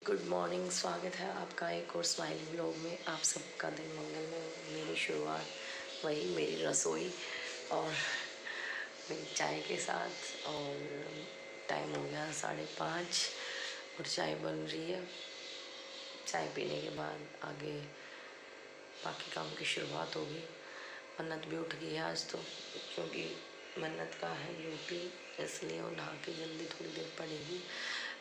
Good morning, स्वागत है आपका एक और स्माइलिंग व्लॉग में। आप सबका दिन मंगलमय हो। मेरी शुरुआत वही मेरी रसोई और मेरी चाय के साथ। और टाइम हो गया 5:30 और चाय बन रही है। चाय पीने के बाद आगे बाकी काम की शुरुआत होगी। मन्नत भी उठ गई है आज तो, क्योंकि मन्नत का है यूपी, इसलिए वो नहा के जल्दी थोड़ी देर पड़ेगी।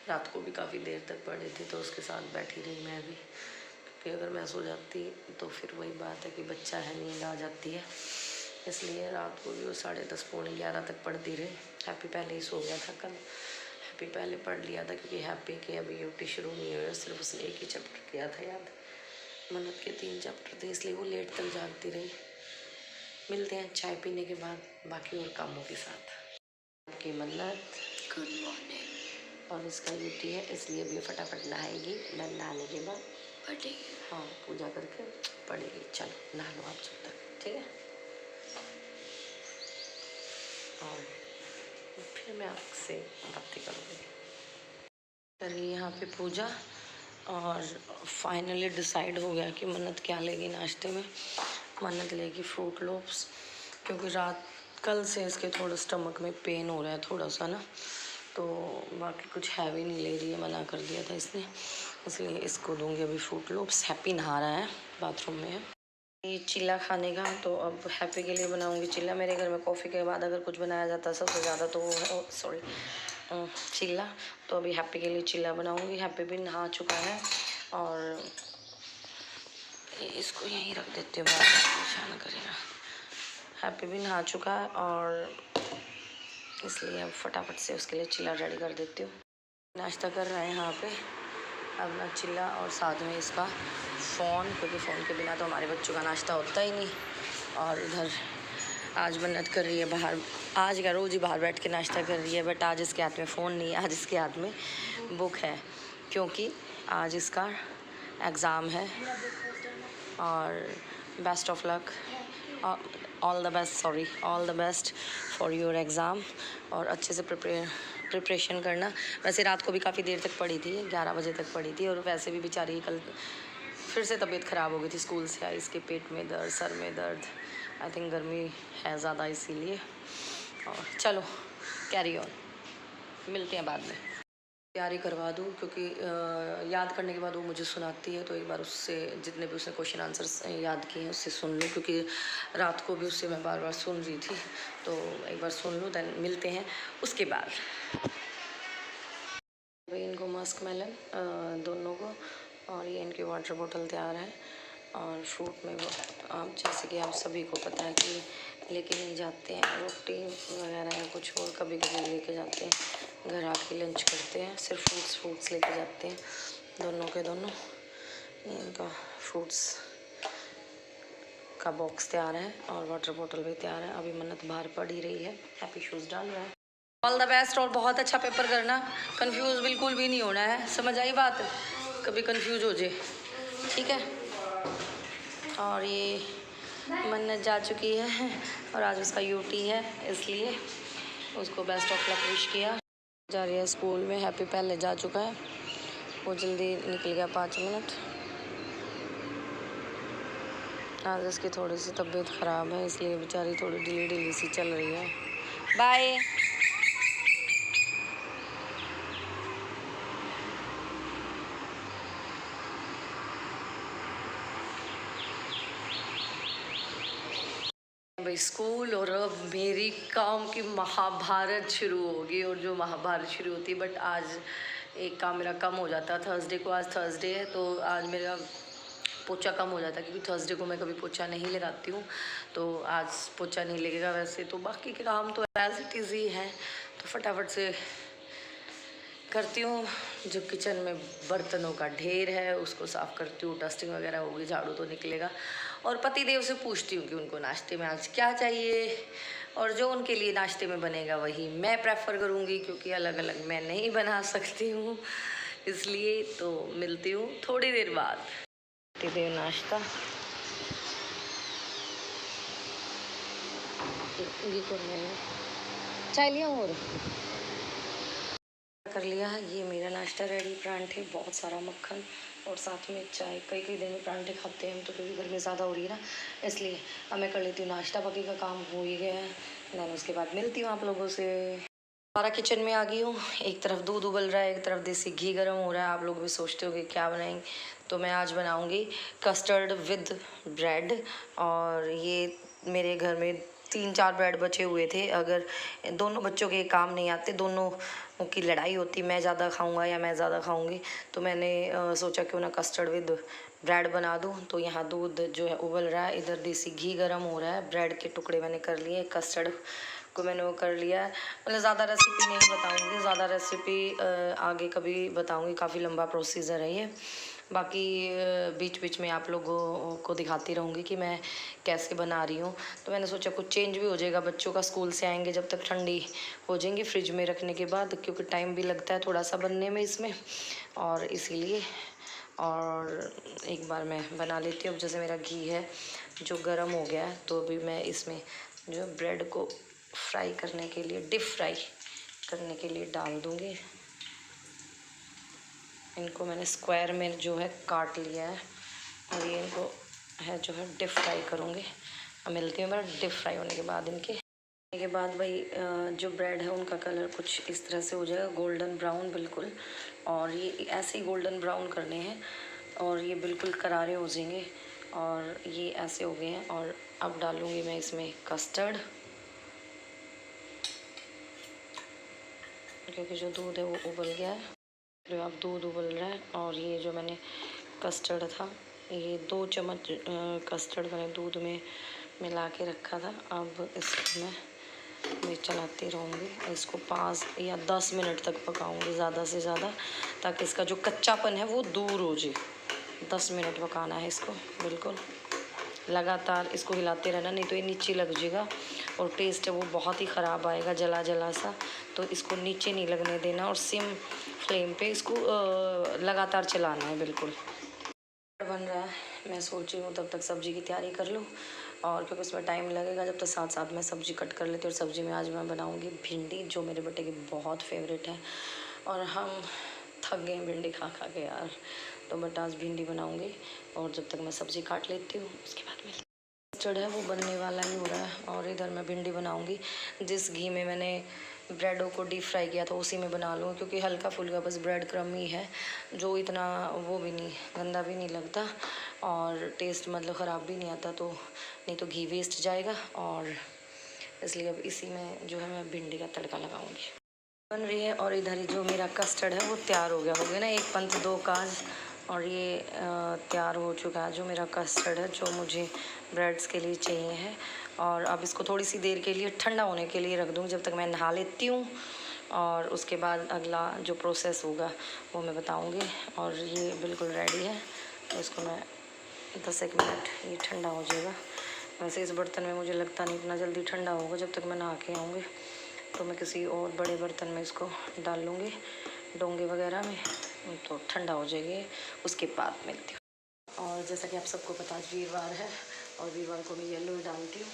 रात को भी काफ़ी देर तक पड़ी थी तो उसके साथ बैठी रही मैं भी, क्योंकि अगर मैं सो जाती तो फिर वही बात है कि बच्चा है, नींद आ जाती है। इसलिए रात को भी वो 10:30 पौने 11 तक पढ़ती रही। हैप्पी पहले ही सो गया था कल। हैप्पी पहले पढ़ लिया था, क्योंकि हैप्पी के अभी यूटी शुरू नहीं हुई है, सिर्फ उसने एक ही चैप्टर किया था याद। मन्नत के 3 चैप्टर थे, इसलिए वो लेट तक जागती रही। मिलते हैं चाय पीने के बाद बाकी और कामों के साथ। आपकी मन्नत गुड मॉर्निंग। और इसका यूटी है, इसलिए भी फटाफट नहाएगी। मैं नहाने के बाद पढ़ेगी। हाँ, पूजा करके पढ़ेगी। चलो नहा लो आप जब तक, ठीक है। और फिर मैं आपसे बातें करूँगी। करिए यहाँ पे पूजा। और फाइनली डिसाइड हो गया कि मन्नत क्या लेगी नाश्ते में। मन्नत लेगी फ्रूट लोप्स, क्योंकि कल से इसके थोड़ा स्टमक में पेन हो रहा है थोड़ा सा ना, तो बाकी कुछ हैवी नहीं ले रही है, मना कर दिया था इसने, इसलिए इसको दूंगी अभी फ्रूट लोप्स। हैप्पी नहा रहा है, बाथरूम में है। ये चिल्ला खाने का, तो अब हैप्पी के लिए बनाऊंगी चिल्ला। मेरे घर में कॉफ़ी के बाद अगर कुछ बनाया जाता है सबसे ज़्यादा तो वो है सॉरी चिल्ला। तो अभी हैप्पी के लिए चिल्ला बनाऊंगी। हैप्पी भी नहा चुका है और इसको यहीं रख देती हूँ, परेशान करेगा। हैप्पी भी नहा चुका है और इसलिए अब फटाफट से उसके लिए चिल्ला रेडी कर देती हूँ। नाश्ता कर रहे हैं यहाँ पे अपना चिल्ला और साथ में इसका फ़ोन, क्योंकि फ़ोन के बिना तो हमारे बच्चों का नाश्ता होता ही नहीं। और इधर आज मन्नत कर रही है बाहर, आज का रोज़ ही बाहर बैठ के नाश्ता कर रही है, बट आज इसके हाथ में फ़ोन नहीं है, आज इसके हाथ में बुक है, क्योंकि आज इसका एग्ज़ाम है। और best of luck, all the best for your exam. और अच्छे से प्रिपरेशन करना। वैसे रात को भी काफ़ी देर तक पढ़ी थी, 11 बजे तक पढ़ी थी। और वैसे भी बेचारी कल फिर से तबीयत ख़राब हो गई थी, स्कूल से आई, इसके पेट में दर्द, सर में दर्द। आई थिंक गर्मी है ज़्यादा इसीलिए। और चलो कैरी ऑन, मिलते हैं बाद में। तैयारी करवा दूँ, क्योंकि याद करने के बाद वो मुझे सुनाती है, तो एक बार उससे जितने भी उसने क्वेश्चन आंसर्स याद किए हैं उससे सुन लूँ, क्योंकि रात को भी उससे मैं बार बार सुन रही थी, तो एक बार सुन लूँ, देन मिलते हैं उसके बाद। भाई इनको मस्क मेलन दोनों को, और ये इनकी वाटर बोतल तैयार है। और फ्रूट में वो आप जैसे कि आप सभी को पता है कि लेके नहीं जाते हैं रोटी वगैरह या कुछ और, कभी कभी लेके जाते हैं, घर आके लंच करते हैं, सिर्फ फ्रूट्स लेके जाते हैं दोनों के दोनों। इनका फ्रूट्स का बॉक्स तैयार है और वाटर बोतल भी तैयार है। अभी मन्नत बाहर पढ़ ही रही है, हैप्पी शूज़ डाल रहा है। ऑल द बेस्ट और बहुत अच्छा पेपर करना, कंफ्यूज बिल्कुल भी नहीं होना है, समझ आई बात? कभी कंफ्यूज हो जाए, ठीक है। और ये मन्नत जा चुकी है और आज उसका यूटी है, इसलिए उसको बेस्ट ऑफ लक विश किया। जा रही है स्कूल में। हैप्पी पहले जा चुका है, वो जल्दी निकल गया 5 मिनट। आज उसकी थोड़ी सी तबीयत ख़राब है, इसलिए बेचारी थोड़ी ढीली ढीली सी चल रही है। बाय। भाई स्कूल, और अब मेरी काम की महाभारत शुरू होगी। और जो महाभारत शुरू होती है, बट आज एक काम मेरा कम हो जाता। थर्सडे को, आज थर्सडे है तो आज मेरा पोछा कम हो जाता है, क्योंकि थर्सडे को मैं कभी पोछा नहीं लगाती हूँ, तो आज पोछा नहीं लगेगा। वैसे तो बाकी के काम तो एज इट इज़ ही है, तो फटाफट से करती हूँ। जो किचन में बर्तनों का ढेर है उसको साफ़ करती हूँ, डस्टिंग वगैरह होगी, झाड़ू तो निकलेगा। और पतिदेव से पूछती हूँ कि उनको नाश्ते में आज क्या चाहिए, और जो उनके लिए नाश्ते में बनेगा वही मैं प्रेफर करूँगी, क्योंकि अलग अलग मैं नहीं बना सकती हूँ, इसलिए। तो मिलती हूँ थोड़ी देर बाद। पतिदेव नाश्ता चाय लिया और कर लिया। ये मेरा नाश्ता रेडी, परांठे, बहुत सारा मक्खन और साथ में चाय। कई कई दिन में परांठे खाते हैं हम तो, क्योंकि गर्मी ज़्यादा हो रही है ना, इसलिए अब मैं कर लेती हूँ नाश्ता। बाकी का काम हो ही गया है, देन उसके बाद मिलती हूँ आप लोगों से। सारा किचन में आ गई हूँ। एक तरफ दूध उबल रहा है, एक तरफ देसी घी गर्म हो रहा है। आप लोग भी सोचते हो कि क्या बनाएंगे, तो मैं आज बनाऊँगी कस्टर्ड विद ब्रेड। और ये मेरे घर में 3-4 ब्रेड बचे हुए थे। अगर दोनों बच्चों के काम नहीं आते, दोनों की लड़ाई होती, मैं ज़्यादा खाऊंगा या मैं ज़्यादा खाऊंगी, तो मैंने सोचा क्यों ना कस्टर्ड विद ब्रेड बना दूं। तो यहाँ दूध जो है उबल रहा है, इधर देसी घी गर्म हो रहा है, ब्रेड के टुकड़े मैंने कर लिए, कस्टर्ड को मैंने वो कर लिया है। मतलब ज़्यादा रेसिपी नहीं बताऊँगी, ज़्यादा रेसिपी आगे कभी बताऊँगी, काफ़ी लंबा प्रोसीजर है ये। बाकी बीच बीच में आप लोगों को दिखाती रहूँगी कि मैं कैसे बना रही हूँ। तो मैंने सोचा कुछ चेंज भी हो जाएगा, बच्चों का स्कूल से आएंगे जब तक ठंडी हो जाएंगी फ्रिज में रखने के बाद, क्योंकि टाइम भी लगता है थोड़ा सा बनने में इसमें, और इसीलिए। और एक बार मैं बना लेती हूँ। जैसे मेरा घी है जो गर्म हो गया है, तो अभी मैं इसमें जो ब्रेड को फ्राई करने के लिए, डीप फ्राई करने के लिए डाल दूँगी। इनको मैंने स्क्वायर में जो है काट लिया है, और ये इनको है जो है डीप फ्राई करूँगी। अब मिलती हूँ मैं डीप फ्राई होने के बाद के बाद भाई जो ब्रेड है उनका कलर कुछ इस तरह से हो जाएगा, गोल्डन ब्राउन बिल्कुल। और ये ऐसे ही गोल्डन ब्राउन करने हैं, और ये बिल्कुल करारे हो जाएंगे। और ये ऐसे हो गए हैं। और अब डालूँगी मैं इसमें कस्टर्ड, क्योंकि जो दूध है वो उबल गया है। जो अब दूध उबल रहा है, और ये जो मैंने कस्टर्ड था, ये 2 चम्मच कस्टर्ड मैंने दूध में मिला के रखा था। अब इसको मैं चलाती रहूँगी, इसको 5 या 10 मिनट तक पकाऊँगी ज़्यादा से ज़्यादा, ताकि इसका जो कच्चापन है वो दूर हो जाए। 10 मिनट पकाना है इसको, बिल्कुल लगातार इसको हिलाते रहना, नहीं तो ये नीचे लग जाएगा और टेस्ट है वो बहुत ही ख़राब आएगा, जला जला सा। तो इसको नीचे नहीं लगने देना, और सिम फ्लेम पे इसको लगातार चलाना है बिल्कुल। बन रहा है, मैं सोच रही हूँ तब तक सब्ज़ी की तैयारी कर लूँ, और क्योंकि उसमें टाइम लगेगा, जब तक साथ साथ मैं सब्ज़ी कट कर लेती हूँ। और सब्ज़ी में आज मैं बनाऊँगी भिंडी, जो मेरे बेटे की बहुत फेवरेट है, और हम थक गए भिंडी खा खा के यार। तो बट आज भिंडी बनाऊँगी, और जब तक मैं सब्ज़ी काट लेती हूँ उसके बाद में कस्टर्ड है वो बनने वाला ही हो रहा है। और इधर मैं भिंडी बनाऊँगी, जिस घी में मैंने ब्रेडों को डीप फ्राई किया था उसी में बना लूँ, क्योंकि हल्का फुल्का बस ब्रेड क्रम ही है, जो इतना वो भी नहीं, गंदा भी नहीं लगता, और टेस्ट मतलब ख़राब भी नहीं आता। तो नहीं तो घी वेस्ट जाएगा, और इसलिए अब इसी में जो है मैं भिंडी का तड़का लगाऊंगी। बन रही है, और इधर ही जो मेरा कस्टर्ड है वो तैयार हो गया ना, 1 पंथ 2 काज। और ये तैयार हो चुका है जो मेरा कस्टर्ड है, जो मुझे ब्रेड्स के लिए चाहिए है। और अब इसको थोड़ी सी देर के लिए ठंडा होने के लिए रख दूँगी, जब तक मैं नहा लेती हूँ, और उसके बाद अगला जो प्रोसेस होगा वो मैं बताऊँगी। और ये बिल्कुल रेडी है, तो इसको मैं 10 मिनट ये ठंडा हो जाएगा। वैसे इस बर्तन में मुझे लगता नहीं इतना जल्दी ठंडा होगा, जब तक मैं नहा के आऊँगी। तो मैं किसी और बड़े बर्तन में इसको डाल लूँगी, डोंगे वगैरह में, तो ठंडा हो जाएगी, उसके बाद मिलती हूँ। और जैसा कि आप सबको पता है वीरवार है, और वीरवार को मैं येलो डालती हूँ।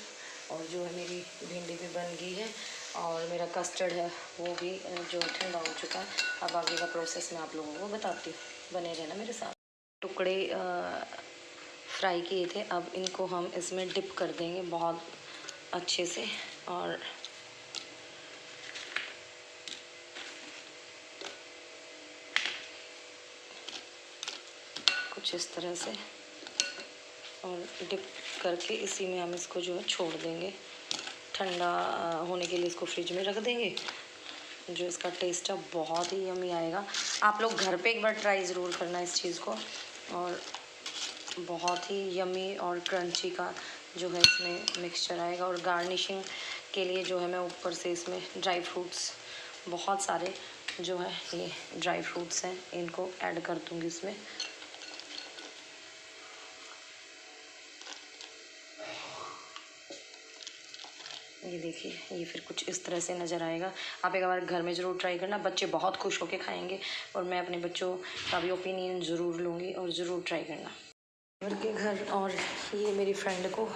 और जो है मेरी भिंडी भी बन गई है, और मेरा कस्टर्ड है वो भी जो ठंडा हो चुका है। अब आगे का प्रोसेस मैं आप लोगों को बताती हूँ, बने रहना मेरे साथ। टुकड़े फ्राई किए थे, अब इनको हम इसमें डिप कर देंगे बहुत अच्छे से, और कुछ इस तरह से, और डिप करके इसी में हम इसको जो है छोड़ देंगे। ठंडा होने के लिए इसको फ्रिज में रख देंगे। जो इसका टेस्ट है बहुत ही यमी आएगा। आप लोग घर पे एक बार ट्राई ज़रूर करना इस चीज़ को, और बहुत ही यमी और क्रंची का जो है इसमें मिक्सचर आएगा। और गार्निशिंग के लिए जो है मैं ऊपर से इसमें ड्राई फ्रूट्स, बहुत सारे जो है ये ड्राई फ्रूट्स हैं, इनको ऐड कर दूँगी इसमें। ये देखिए, ये फिर कुछ इस तरह से नज़र आएगा। आप एक बार घर में ज़रूर ट्राई करना, बच्चे बहुत खुश होके खाएंगे, और मैं अपने बच्चों का भी ओपिनियन ज़रूर लूँगी, और ज़रूर ट्राई करना घर के घर। और ये मेरी फ्रेंड को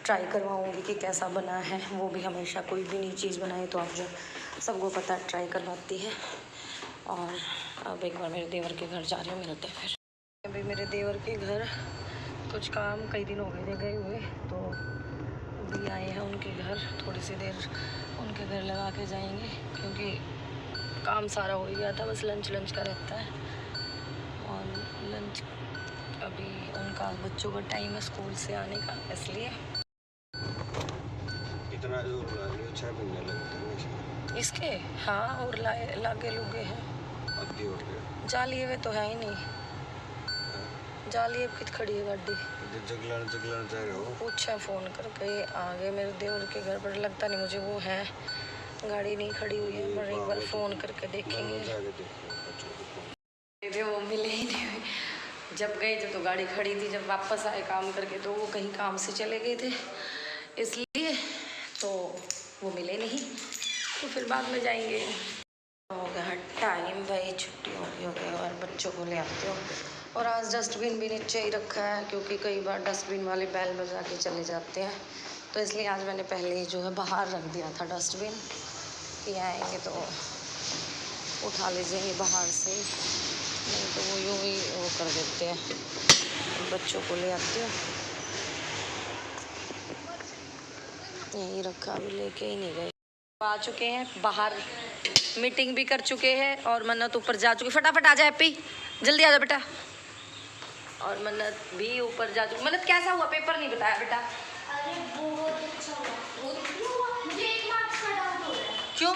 ट्राई करवाऊँगी कि कैसा बना है। वो भी हमेशा कोई भी नई चीज़ बनाए तो आप जो सबको पता है, ट्राई करवाती है। और अब एक बार मेरे देवर के घर जा रही हूँ, मिलते हैं फिर। अभी मेरे देवर के घर कुछ काम कई दिन हो गए थे गए हुए, तो अभी आए हैं उनके घर। थोड़ी सी देर उनके घर लगा के जाएंगे, क्योंकि काम सारा हो गया था, बस लंच का रहता है। और लंच अभी उनका बच्चों का टाइम है स्कूल से आने का, इसलिए इतना जोर लगे इसके। हाँ, और लागे लुगे हैं, जालिए हुए तो है ही नहीं, जालिए कित खड़ी है गाड़ी। जगलान चाह रहे हो? पूछा फ़ोन करके, आगे मेरे देवर के घर पर, लगता नहीं मुझे वो है, गाड़ी नहीं खड़ी हुई है, पर एक बार फ़ोन करके देखेंगे। वो मिले ही नहीं हुए, जब गए थे तो गाड़ी खड़ी थी, जब वापस आए काम करके तो वो कहीं काम से चले गए थे, इसलिए तो वो मिले नहीं, तो फिर बाद में जाएंगे। हो गया टाइम भाई, छुट्टी हो गई और बच्चों को ले आते हो। और आज डस्टबिन भी नीचे ही रखा है, क्योंकि कई बार डस्टबिन वाले बैल बजा के चले जाते हैं, तो इसलिए आज मैंने पहले ही जो है बाहर रख दिया था डस्टबिन, कि आएंगे तो उठा ले जाएंगे बाहर से, नहीं तो वो यूँ ही वो कर देते हैं। बच्चों को ले आते हो, यहीं रखा, अभी लेके ही नहीं गए। आ चुके हैं बाहर, मीटिंग भी कर चुके हैं, और मन्नत ऊपर जा चुकी। फटाफट आ जा हैप्पी, जल्दी आ जा बेटा। और मन्नत भी ऊपर जा चुकी। मन्नत कैसा हुआ पेपर, नहीं बताया बेटा? अरे बहुत अच्छा हुआ। मुझे 1 मार्क्स का डाउट हो रहा है। क्यों?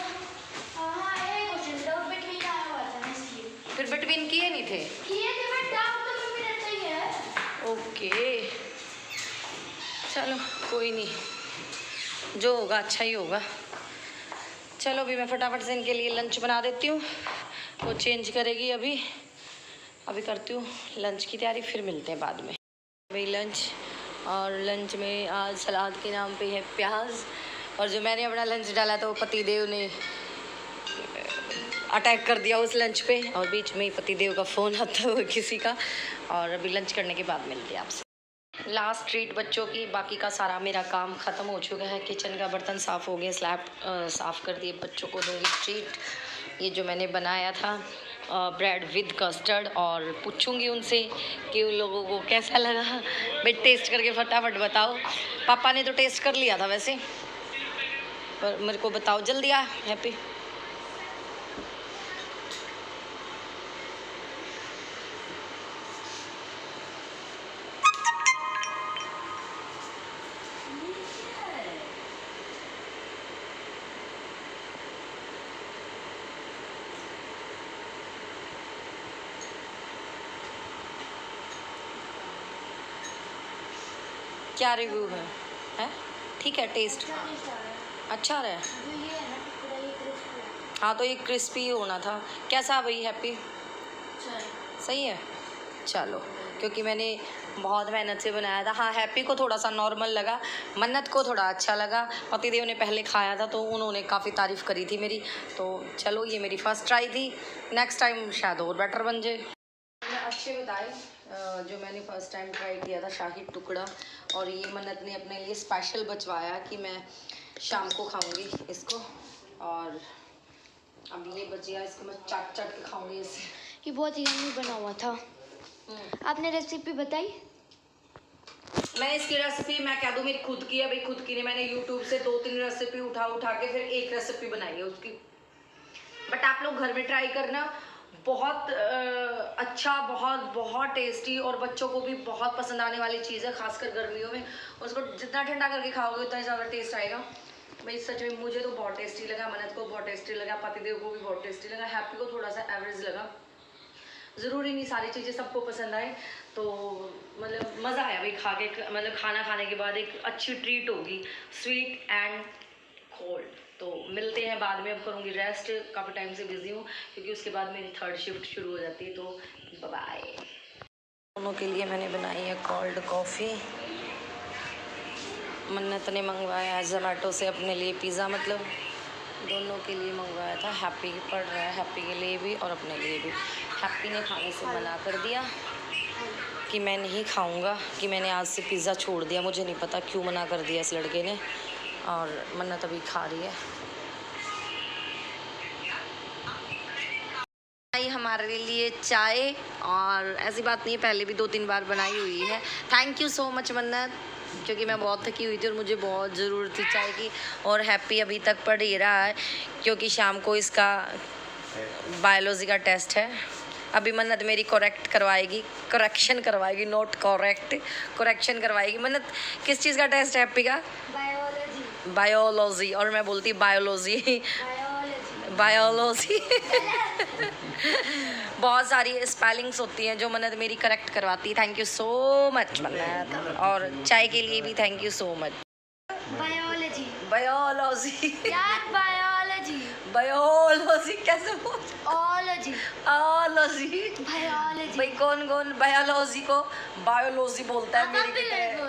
हाँ, एक क्वेश्चन डाउट बिटवीन आया हुआ था इसलिए। फिर बिटवीन किए नहीं थे? किए थे, बट डाउट तो मुझे रहता ही है। ओके, चलो कोई नहीं, जो होगा अच्छा ही होगा। चलो अभी मैं फटाफट से इनके लिए लंच बना देती हूँ, वो चेंज करेगी अभी करती हूँ लंच की तैयारी, फिर मिलते हैं बाद में। भाई लंच, और लंच में आज सलाद के नाम पे है प्याज, और जो मैंने अपना लंच डाला था वो पतिदेव ने अटैक कर दिया उस लंच पे, और बीच में ही पतिदेव का फ़ोन आता है किसी का। और अभी लंच करने के बाद मिलते हैं आपसे। लास्ट ट्रीट बच्चों की, बाकी का सारा मेरा काम ख़त्म हो चुका है। किचन का बर्तन साफ़ हो गया, स्लैब साफ़ कर दिए। बच्चों को दूंगी ट्रीट, ये जो मैंने बनाया था ब्रेड विद कस्टर्ड, और पूछूंगी उनसे कि उन लोगों को कैसा लगा। भाई टेस्ट करके फटाफट बताओ। पापा ने तो टेस्ट कर लिया था वैसे, पर मेरे को बताओ जल्दी। आ हैप्पी, क्या रिव्यू है? ठीक है, टेस्ट अच्छा रहा है। हाँ, तो ये क्रिस्पी होना था। कैसा भाई हैप्पी? सही है, चलो, क्योंकि मैंने बहुत मेहनत से बनाया था। हाँ, हैप्पी को थोड़ा सा नॉर्मल लगा, मन्नत को थोड़ा अच्छा लगा। पतिदेव ने पहले खाया था तो उन्होंने काफ़ी तारीफ़ करी थी मेरी, तो चलो ये मेरी फर्स्ट ट्राई थी, नेक्स्ट टाइम शायद और बेटर बन जाए। अच्छे बताए, जो मैंने फर्स्ट टाइम ट्राई किया था शाही टुकड़ा, और ये मन्नत ने अपने लिए स्पेशल बचवाया कि मैं शाम को खाऊंगी इसको, और अब ये बचिया, इसको मैं चाट के खाऊंगी इसे। ये बहुत यम्मी बना हुआ था। आपने रेसिपी बताई? मैंने इसकी रेसिपी मैं कह दूँ मेरी खुद की है भाई, खुद की नहीं। मैंने यूट्यूब से 2-3 रेसिपी उठा के फिर एक रेसिपी बनाई है उसकी, बट आप लोग घर में ट्राई करना। बहुत अच्छा, बहुत टेस्टी, और बच्चों को भी बहुत पसंद आने वाली चीज़ है, खासकर गर्मियों में। उसको जितना ठंडा करके खाओगे उतना ज़्यादा टेस्ट आएगा भाई। सच में मुझे तो बहुत टेस्टी लगा, मन्नत को बहुत टेस्टी लगा, पतिदेव को भी बहुत टेस्टी लगा, हैप्पी को थोड़ा सा एवरेज लगा। ज़रूरी नहीं सारी चीज़ें सबको पसंद आए, तो मतलब मज़ा आया भाई खा के। मतलब खाना खाने के बाद एक अच्छी ट्रीट होगी, स्वीट एंड कोल्ड। तो मिलते हैं बाद में, अब करूँगी रेस्ट, काफ़ी टाइम से बिज़ी हूँ, क्योंकि उसके बाद मेरी 3rd शिफ्ट शुरू हो जाती है। तो बाय बाय। दोनों के लिए मैंने बनाई है कोल्ड कॉफ़ी। मन्नत ने मंगवाया है जोमेटो से अपने लिए पिज़्ज़ा, मतलब दोनों के लिए मंगवाया था। हैप्पी पड़ रहा है, हैप्पी के लिए भी और अपने लिए भी। हैप्पी ने खाने से मना कर दिया कि मैं नहीं खाऊंगा, कि मैंने आज से पिज़्ज़ा छोड़ दिया। मुझे नहीं पता क्यों मना कर दिया इस लड़के ने, और मन्नत अभी खा रही है। आई हमारे लिए चाय, और ऐसी बात नहीं है, पहले भी 2-3 बार बनाई हुई है। थैंक यू सो मच मन्नत, क्योंकि मैं बहुत थकी हुई थी और मुझे बहुत ज़रूरत थी चाय की। और हैप्पी अभी तक पढ़ ही रहा है, क्योंकि शाम को इसका बायोलॉजी का टेस्ट है। अभी मन्नत मेरी करेक्शन करवाएगी, नोट करेक्शन करवाएगी। मन्नत किस चीज़ का टेस्ट है हैप्पी का? बायोलॉजी। और मैं बोलती बायोलॉजी। बहुत सारी स्पेलिंग्स होती हैं जो मन्नत मेरी करेक्ट करवाती है। थैंक यू सो मच मन्नत, और चाय के लिए भी thank you so much. Biology यार बायोलॉजी कैसे बोल? बायोलॉजी भाई कौन बायोलॉजी को बायोलॉजी बोलता है मेरे की तरह?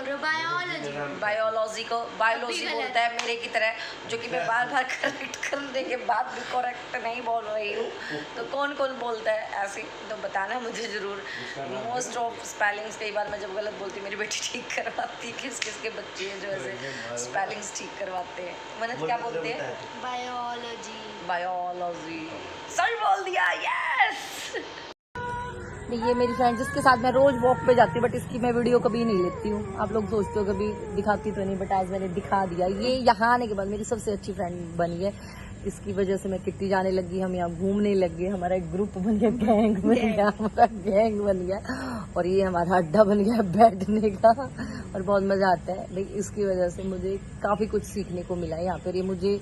बायोलॉजी को बायोलॉजी बोलता है मेरे की तरह, जो कि मैं बार बार करेक्ट करने के बाद भी करेक्ट नहीं बोल रही हूँ। तो कौन बोलता है ऐसे? तो बताना मुझे ज़रूर। मोस्ट ऑफ स्पेलिंग्स कई बार मैं जब गलत बोलती मेरी बेटी ठीक करवाती। किस के बच्चे हैं जो ऐसे स्पेलिंग्स ठीक करवाते हैं? मन्नत क्या बोलते हैं? बायोलॉजी। सही बोल दिया, यस। ये मेरी फ्रेंड जिसके साथ मैं रोज वॉक पे जाती हूँ, बट इसकी मैं वीडियो कभी नहीं लेती हूँ। आप लोग सोचते हो कभी दिखाती तो नहीं, बट आज मैंने दिखा दिया। ये यहाँ आने के बाद मेरी सबसे अच्छी फ्रेंड बनी है। इसकी वजह से मैं किट्टी जाने लगी, हम यहाँ घूमने लगे, हमारा एक ग्रुप बन गया, गैंग बन गया, और ये हमारा अड्डा बन गया बैठने का, और बहुत मजा आता है। लेकिन इसकी वजह से मुझे काफी कुछ सीखने को मिला है। यहाँ पर ये मुझे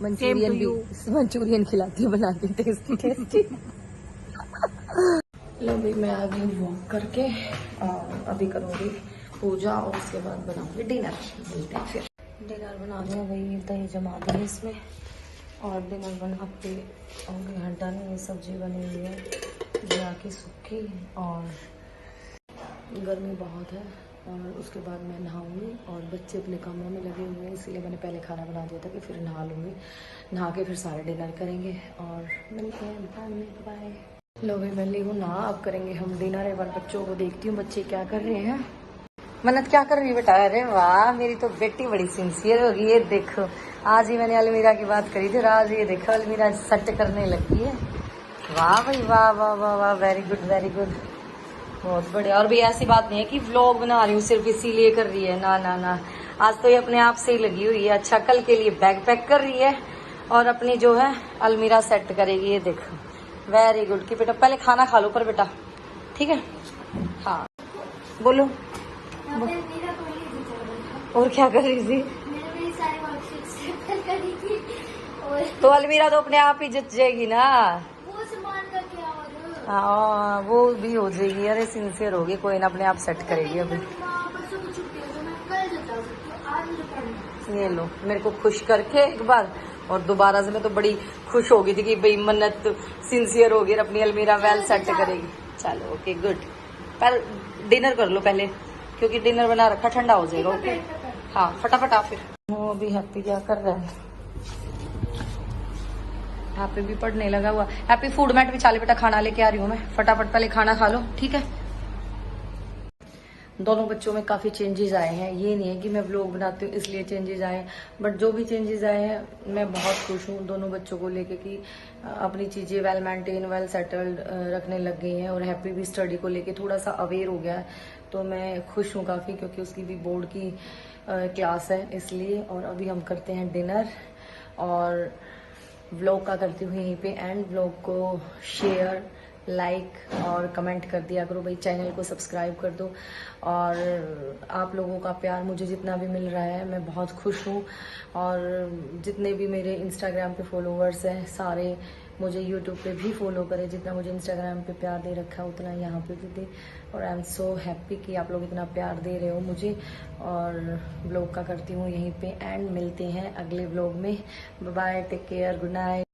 मंचूरियन खिलाती है, बनाती है टेस्टी। लो भाई, मैं अभी वॉक करके अभी करूँगी पूजा, और उसके बाद बनाऊंगी डिनर। मिलते हैं फिर। डिनर बना दिया भाई, दही जमा दी इसमें, और डिनर बना के घंटा नहीं, सब्जी बनी हुई है गिरा की सूखी, और गर्मी बहुत है। और उसके बाद मैं नहाऊंगी, और बच्चे अपने कमरों में लगे हुए हैं, इसीलिए मैंने पहले खाना बना दिया था कि फिर नहा लूँगी। नहा के फिर सारे डिनर करेंगे, और मिलते हैं बाद में। बाय। लो भाई, मैं ली हूँ ना, अब करेंगे हम डिनर। एक बार बच्चों को देखती हूँ बच्चे क्या कर रहे हैं। मन्नत क्या कर रही है बेटा? अरे वाह, मेरी तो बेटी बड़ी सिंसियर होगी। ये देखो, आज ही मैंने अलमीरा की बात करी थी, और आज ये देखो अलमीरा सेट करने लगी है। वाह भाई वाह वाह वाह वाह, वेरी गुड, बहुत बढ़िया। और भी ऐसी बात नहीं है कि व्लॉग बना रही हूँ सिर्फ इसीलिए कर रही है, ना, आज तो ये अपने आप से ही लगी हुई है। अच्छा, कल के लिए बैग पैक कर रही है, और अपनी जो है अलमीरा सेट करेगी। ये देखो, वेरी गुड। कि बेटा पहले खाना खा लो पर बेटा, ठीक है? हाँ बोलो। और क्या कर रही थी? तो अलमीरा तो अपने आप ही जच जाएगी ना। हाँ, वो भी हो जाएगी। अरे सिंसियर होगी, कोई ना, अपने आप सेट करेगी अभी। ये लो, मेरे को खुश करके एक बार, और दोबारा से मैं तो बड़ी खुश हो गई थी कि भाई मन्नत सिंसियर होगी और अपनी अलमीरा वेल सेट करेगी। चलो ओके गुड, पर डिनर कर लो पहले, क्योंकि डिनर बना रखा, ठंडा हो जाएगा। ओके हाँ, फटाफट आ फिर। वो अभी हैप्पी क्या कर रहा है? हैप्पी भी पढ़ने लगा हुआ। हैप्पी फूड मैट बिछा ले बेटा, खाना लेके आ रही हूँ मैं, फटाफट पहले खाना खा लो, ठीक है? दोनों बच्चों में काफ़ी चेंजेस आए हैं। ये नहीं है कि मैं व्लॉग बनाती हूँ इसलिए चेंजेस आए, बट जो भी चेंजेस आए हैं मैं बहुत खुश हूँ दोनों बच्चों को लेके कि अपनी चीज़ें वेल मेंटेन, वेल सेटल्ड रखने लग गई हैं। और हैप्पी भी स्टडी को लेके थोड़ा सा अवेयर हो गया है, तो मैं खुश हूँ काफ़ी, क्योंकि उसकी भी बोर्ड की क्लास है इसलिए। और अभी हम करते हैं डिनर, और व्लॉग का करती हूँ यहीं पे एंड। व्लॉग को शेयर, लाइक और कमेंट कर दिया करो भाई, चैनल को सब्सक्राइब कर दो। और आप लोगों का प्यार मुझे जितना भी मिल रहा है मैं बहुत खुश हूँ। और जितने भी मेरे इंस्टाग्राम पे फॉलोअर्स हैं सारे मुझे यूट्यूब पे भी फॉलो करें। जितना मुझे इंस्टाग्राम पे प्यार दे रखा है उतना यहाँ पे भी दे। और आई एम सो हैप्पी कि आप लोग इतना प्यार दे रहे हो मुझे। और ब्लॉग का करती हूँ यहीं पे एंड। मिलते हैं अगले ब्लॉग में। Bye bye, take care, good night.